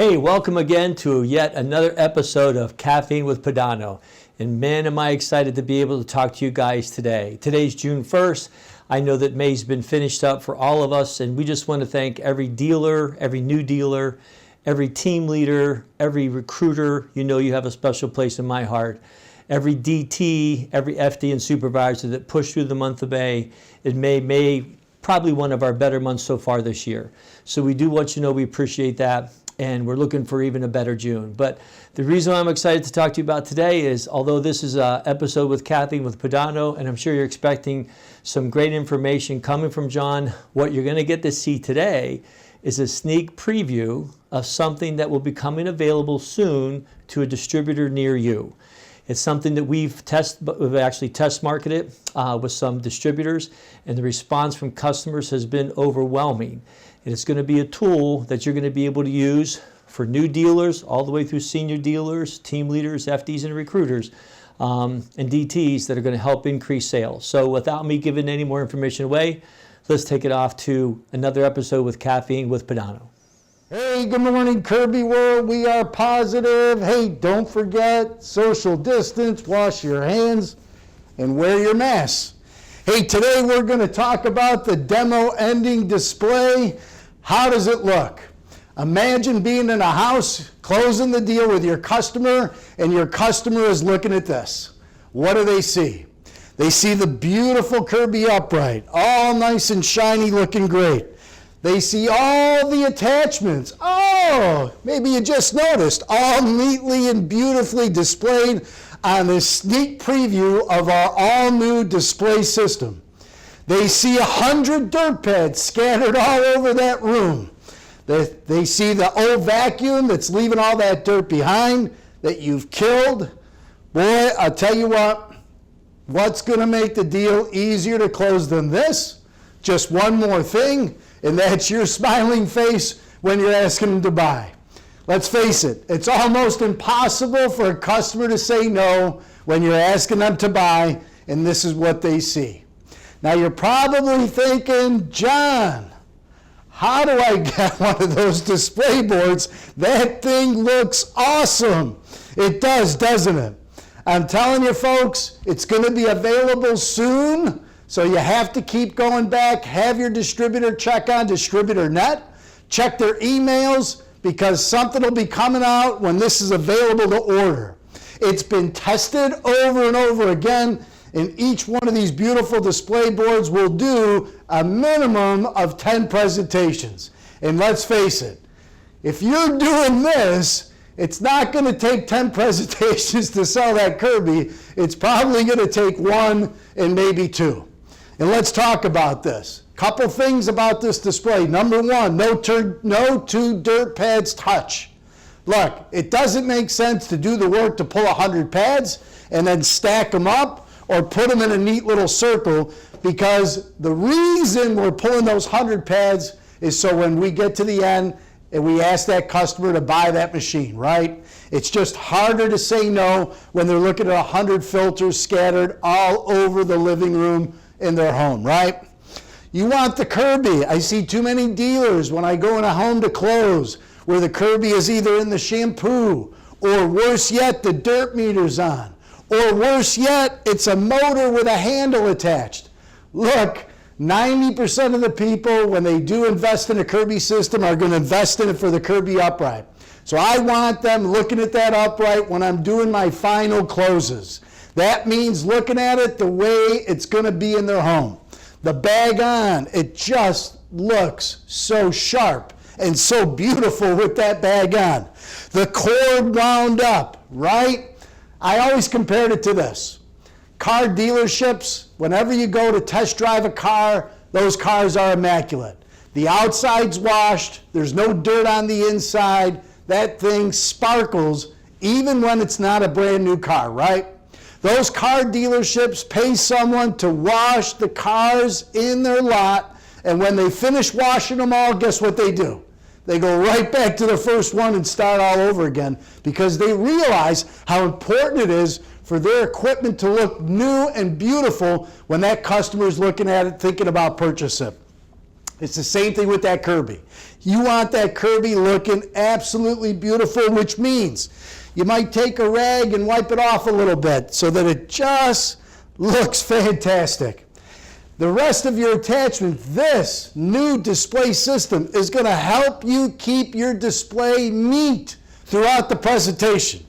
Hey, welcome again to yet another episode of Caffeine with Pedano. And man, am I excited to be able to talk to you guys today. Today's June 1st. I know that May's been finished up for all of us, and we just want to thank every dealer, every new dealer, every team leader, every recruiter. You know you have a special place in my heart. Every DT, every FD and supervisor that pushed through the month of May. May probably one of our better months so far this year. So we do want you to know we appreciate that. And we're looking for even a better June. But the reason I'm excited to talk to you about today is, although this is an episode with Caffeine with Pedano, and I'm sure you're expecting some great information coming from John, what you're going to get to see today is a sneak preview of something that will be coming available soon to a distributor near you. It's something that we've actually test marketed with some distributors, and the response from customers has been overwhelming. And it's going to be a tool that you're going to be able to use for new dealers, all the way through senior dealers, team leaders, FDs, and recruiters, and DTs that are going to help increase sales. So without me giving any more information away, let's take it off to another episode with Caffeine with Pedano. Hey, good morning, Kirby World. We are positive. Hey, don't forget, social distance, wash your hands, and wear your mask. Hey, today we're going to talk about the demo ending display. How does it look? Imagine being in a house, closing the deal with your customer, and your customer is looking at this. What do they see? They see the beautiful Kirby upright, all nice and shiny, looking great. They see all the attachments. Oh, maybe you just noticed, all neatly and beautifully displayed on this sneak preview of our all-new display system. They see 100 dirt pads scattered all over that room. They see the old vacuum that's leaving all that dirt behind that you've killed. Boy, I'll tell you what, what's going to make the deal easier to close than this? Just one more thing, and that's your smiling face when you're asking them to buy. Let's face it, it's almost impossible for a customer to say no when you're asking them to buy, and this is what they see. Now you're probably thinking, John, how do I get one of those display boards? That thing looks awesome. It does, doesn't it? I'm telling you folks, it's going to be available soon, so you have to keep going back, have your distributor check on DistributorNet, check their emails, because something will be coming out when this is available to order. It's been tested over and over again, and each one of these beautiful display boards will do a minimum of 10 presentations. And let's face it, if you're doing this, it's not going to take 10 presentations to sell that Kirby. It's probably going to take one and maybe two. And let's talk about this. Couple things about this display. Number one, no two dirt pads touch. Look, it doesn't make sense to do the work to pull 100 pads and then stack them up or put them in a neat little circle, because the reason we're pulling those 100 pads is so when we get to the end and we ask that customer to buy that machine, right? It's just harder to say no when they're looking at 100 filters scattered all over the living room in their home, right? You want the Kirby. I see too many dealers when I go in a home to close where the Kirby is either in the shampoo, or worse yet, the dirt meter's on, or worse yet, it's a motor with a handle attached. Look, 90% of the people, when they do invest in a Kirby system, are going to invest in it for the Kirby upright. So I want them looking at that upright when I'm doing my final closes. That means looking at it the way it's going to be in their home. The bag on, it just looks so sharp and so beautiful with that bag on. The cord wound up, right? I always compared it to this. Car dealerships, whenever you go to test drive a car, those cars are immaculate. The outside's washed, there's no dirt on the inside, that thing sparkles even when it's not a brand new car, right? Those car dealerships pay someone to wash the cars in their lot, and when they finish washing them all, guess what they do? They go right back to the first one and start all over again, because they realize how important it is for their equipment to look new and beautiful when that customer is looking at it, thinking about purchasing. It's the same thing with that Kirby. You want that Kirby looking absolutely beautiful, which means you might take a rag and wipe it off a little bit so that it just looks fantastic. The rest of your attachment, this new display system is going to help you keep your display neat throughout the presentation.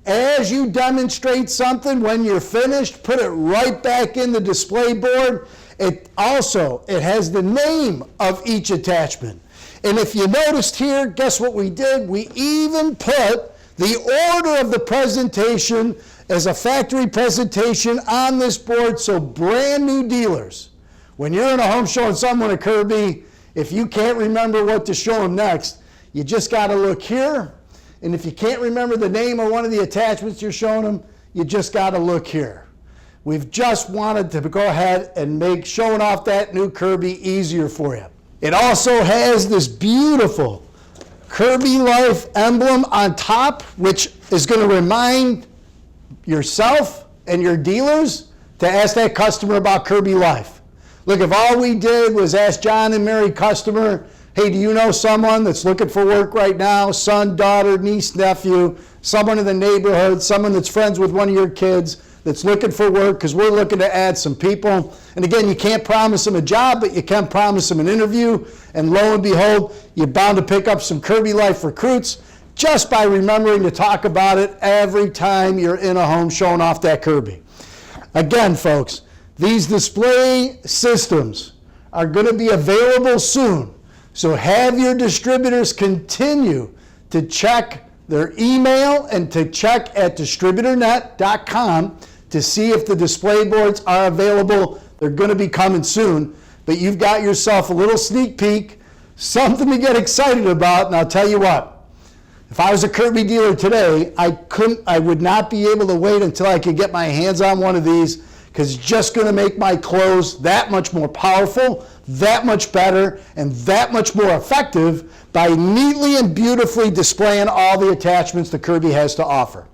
As you demonstrate something, when you're finished, put it right back in the display board. It has the name of each attachment. And if you noticed here, guess what we did? We even put the order of the presentation as a factory presentation on this board, so brand new dealers, when you're in a home showing someone a Kirby, if you can't remember what to show them next, you just got to look here. And if you can't remember the name of one of the attachments you're showing them, you just got to look here. We've just wanted to go ahead and make showing off that new Kirby easier for you. It also has this beautiful Kirby Life emblem on top, which is going to remind yourself and your dealers to ask that customer about Kirby Life. Look, if all we did was ask John and Mary customer, hey, do you know someone that's looking for work right now? Son, daughter, niece, nephew, someone in the neighborhood, someone that's friends with one of your kids that's looking for work, because we're looking to add some people. And again, you can't promise them a job, but you can promise them an interview. And lo and behold, you're bound to pick up some Kirby Life recruits just by remembering to talk about it every time you're in a home showing off that Kirby. Again, folks, these display systems are going to be available soon. So have your distributors continue to check their email and to check at distributornet.com to see if the display boards are available. They're going to be coming soon, but you've got yourself a little sneak peek, something to get excited about. And I'll tell you what, if I was a Kirby dealer today, I would not be able to wait until I could get my hands on one of these, because it's just going to make my clothes that much more powerful, that much better, and that much more effective by neatly and beautifully displaying all the attachments the Kirby has to offer.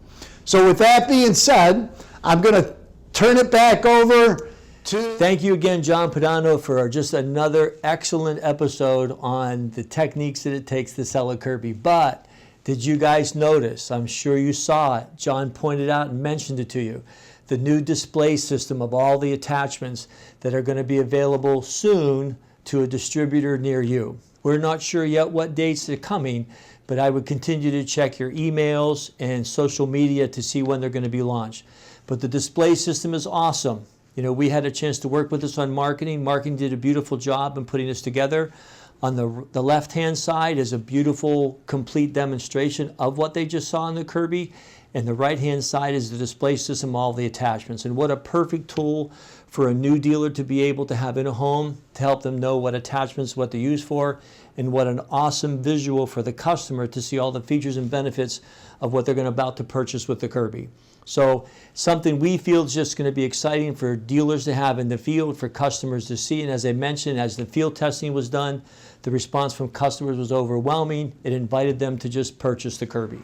So with that being said, I'm going to turn it back over to... Thank you again, John Pedano, for just another excellent episode on the techniques that it takes to sell a Kirby. But did you guys notice? I'm sure you saw it. John pointed out and mentioned it to you. The new display system of all the attachments that are going to be available soon to a distributor near you. We're not sure yet what dates are coming, but I would continue to check your emails and social media to see when they're going to be launched. But the display system is awesome. You know, we had a chance to work with us on marketing. Marketing did a beautiful job in putting this together. On the left-hand side is a beautiful, complete demonstration of what they just saw on the Kirby. And the right-hand side is the display system, all the attachments. And what a perfect tool for a new dealer to be able to have in a home to help them know what attachments, what they're used for, and what an awesome visual for the customer to see all the features and benefits of what they're about to purchase with the Kirby. So something we feel is just going to be exciting for dealers to have in the field, for customers to see. And as I mentioned, as the field testing was done, the response from customers was overwhelming. It invited them to just purchase the Kirby.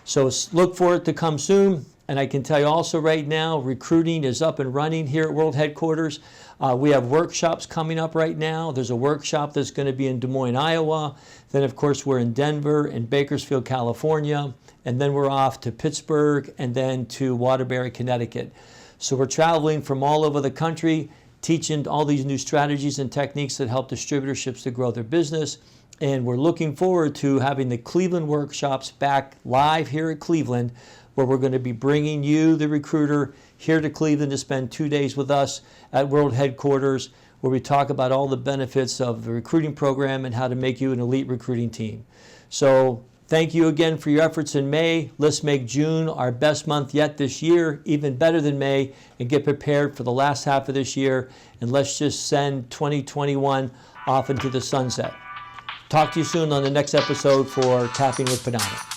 So look for it to come soon. And I can tell you also right now, recruiting is up and running here at World Headquarters. We have workshops coming up right now. There's a workshop that's going to be in Des Moines, Iowa. Then, of course, we're in Denver and Bakersfield, California. And then we're off to Pittsburgh and then to Waterbury, Connecticut. So we're traveling from all over the country, teaching all these new strategies and techniques that help distributorships to grow their business. And we're looking forward to having the Cleveland workshops back live here at Cleveland, where we're going to be bringing you, the recruiter, here to Cleveland to spend 2 days with us at World Headquarters, where we talk about all the benefits of the recruiting program and how to make you an elite recruiting team. So thank you again for your efforts in May. Let's make June our best month yet this year, even better than May, and get prepared for the last half of this year. And let's just send 2021 off into the sunset. Talk to you soon on the next episode for Caffeine with Pedano.